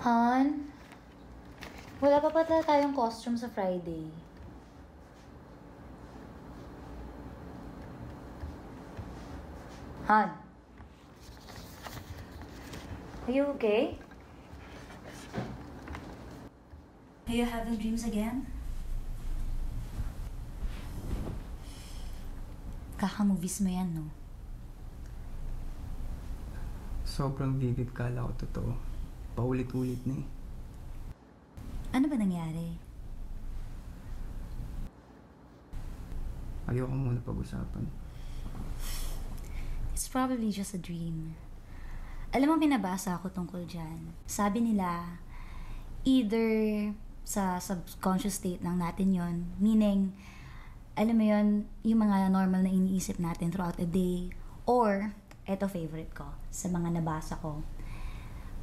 Han, wala pa pala tayong costume sa Friday. Han, are you okay? Are you having dreams again? Kaka-movies mo yan, no? Sobrang vivid, kala ko totoo. Paulit-ulit na eh. Ano ba nangyari? Ayoko muna pag-usapan. It's probably just a dream. Alam mo, binabasa ako tungkol dyan. Sabi nila, either sa subconscious state lang natin yon, meaning, alam mo yon, yung mga normal na iniisip natin throughout the day, or, eto favorite ko, sa mga nabasa ko,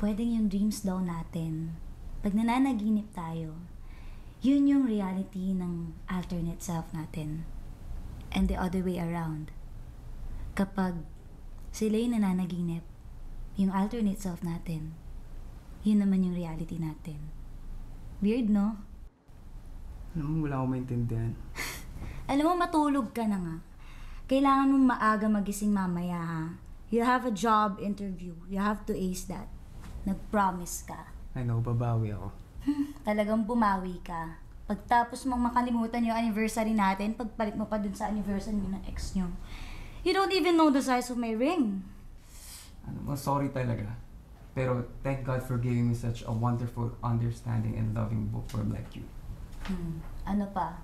pwedeng yung dreams daw natin, pag nananaginip tayo, yun yung reality ng alternate self natin. And the other way around. Kapag sila yung nananaginip, yung alternate self natin, yun naman yung reality natin. Weird, no? Alam mo, wala akong maintindihan. Alam mo, matulog ka na nga. Kailangan mong maaga magising mamaya, ha? You have a job interview. You have to ace that. Nag-promise ka. I know, babawi ako. Talagang bumawi ka. Pagtapos mong makalimutan yung anniversary natin, pagpalit mo pa dun sa anniversary ng ex nyo. You don't even know the size of my ring. Ano mo, sorry talaga. Pero thank God for giving me such a wonderful, understanding, and loving bookworm like you. Ano pa?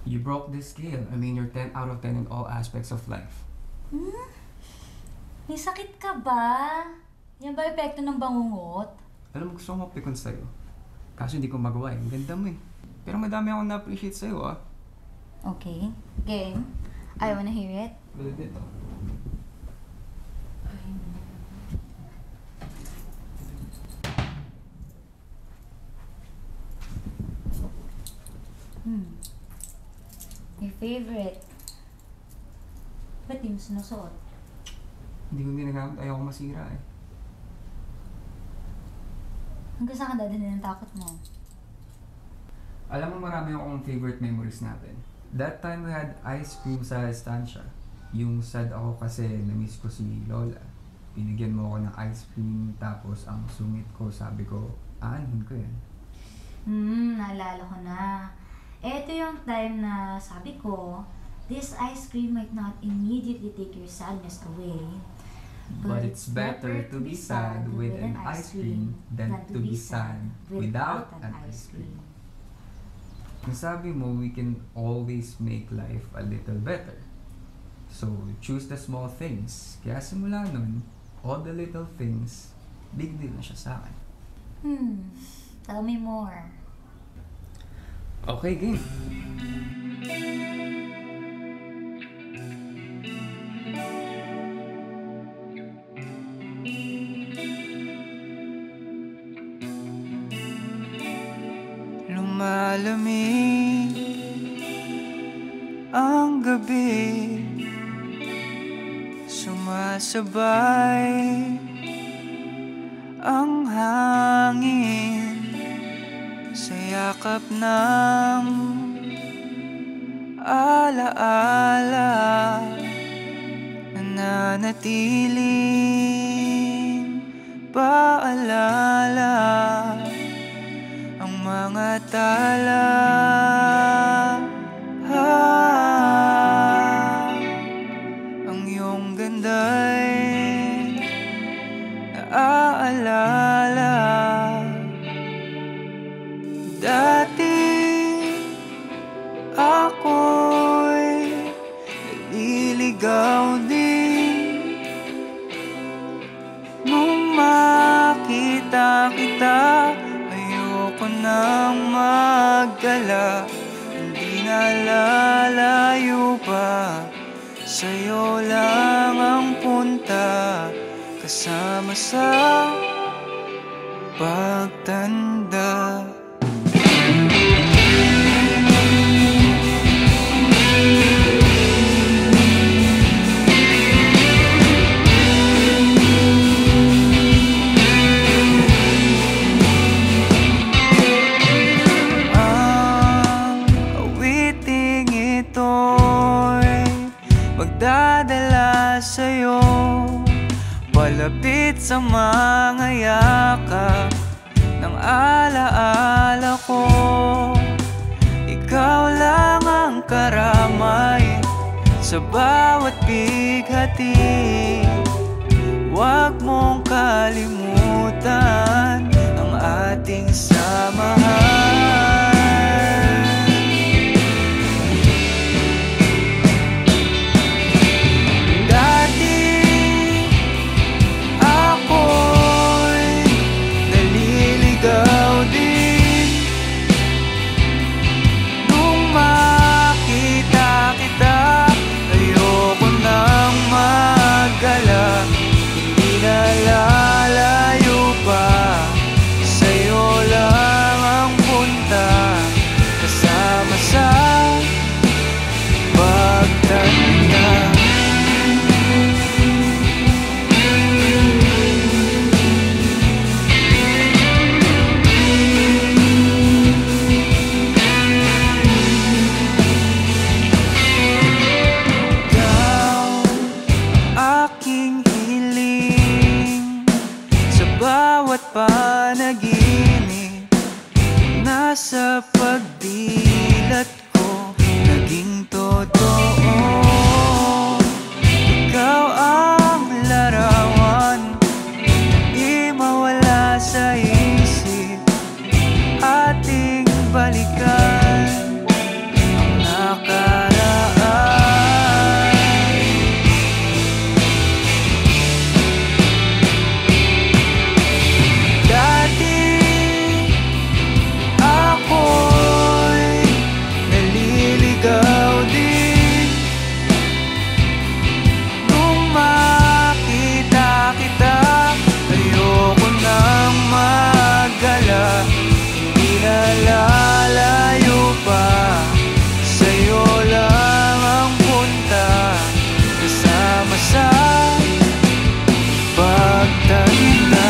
You broke this scale. I mean, you're 10 out of 10 in all aspects of life. May sakit ka ba? Yan ba epekto ng bangungot? Alam mo, gusto ko mapikon sa'yo. Kaso hindi ko magawa eh. Ang ganda mo eh. Pero madami akong na-appreciate sa'yo ah. Okay. Game. I wanna hear it. Tulad nito. Your favorite. Ba't di mo sinusuot? Hindi ko ginagamit. Ayaw ko masira eh. Hanggang saan ka dadalhin ng takot mo? Alam mo, marami akong favorite memories natin. That time we had ice cream sa estancia. Yung sad ako kasi na-miss ko si Lola. Binigyan mo ako ng ice cream, tapos ang sungit ko, sabi ko, aanhin ko yan. Naalala ko na. Ito yung time na sabi ko, this ice cream might not immediately take your sadness away. But it's better to be sad with an ice cream than to be sad without an ice cream. Kung sabi mo, we can always make life a little better. So, choose the small things. Kaya simula nun, all the little things, big deal na siya sa akin. Tell me more. Okay, game. Lumalamig ang gabi, sumasabay ang hangin sa yakap ng alaala, nananatiling paalala ang mga tala. Ang iyong ganda'y naaalala. Dati ako'y naliligaw din nung makita kita. Ayoko nang magdala, hindi na lalayo pa. Sa'yo lang ang punta, kasama sa pagtanda. magdadala sa'yo, palapit sa mga yakap ng alaala ko. Ikaw lang ang karamay sa bawat bighati. Huwag mong kalimutan ang ating samahan. Dati ako'y naliligaw din nung makita kita. Ayoko nang magala, hindi na lalayo pa. Sa'yo lang ang punta, kasama sa pagtanda. Aking hiling sa bawat panaginip, nasa pagdilat ko naging totoo. Ikaw ang larawan, di mawala sa isip. Ating balikan ang nakaraan. Lalayo pa, sa'yo lang ang punta, kasama sa pagtanda.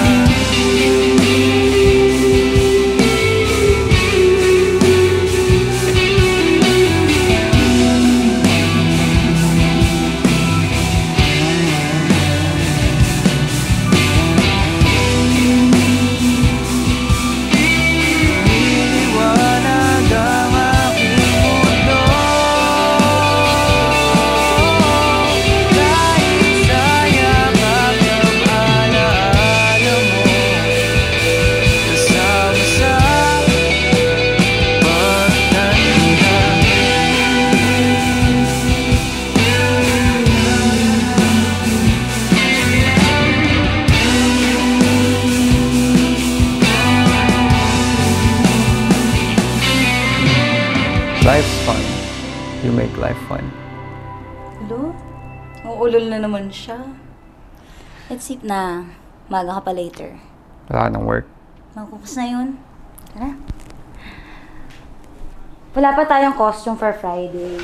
Life's fun. You make life fun. Hello? Uulol na naman siya. Let's see na maga ka pa later. Wala ka ng work. Magkukus na yun. Tara. Wala pa tayong costume for Friday.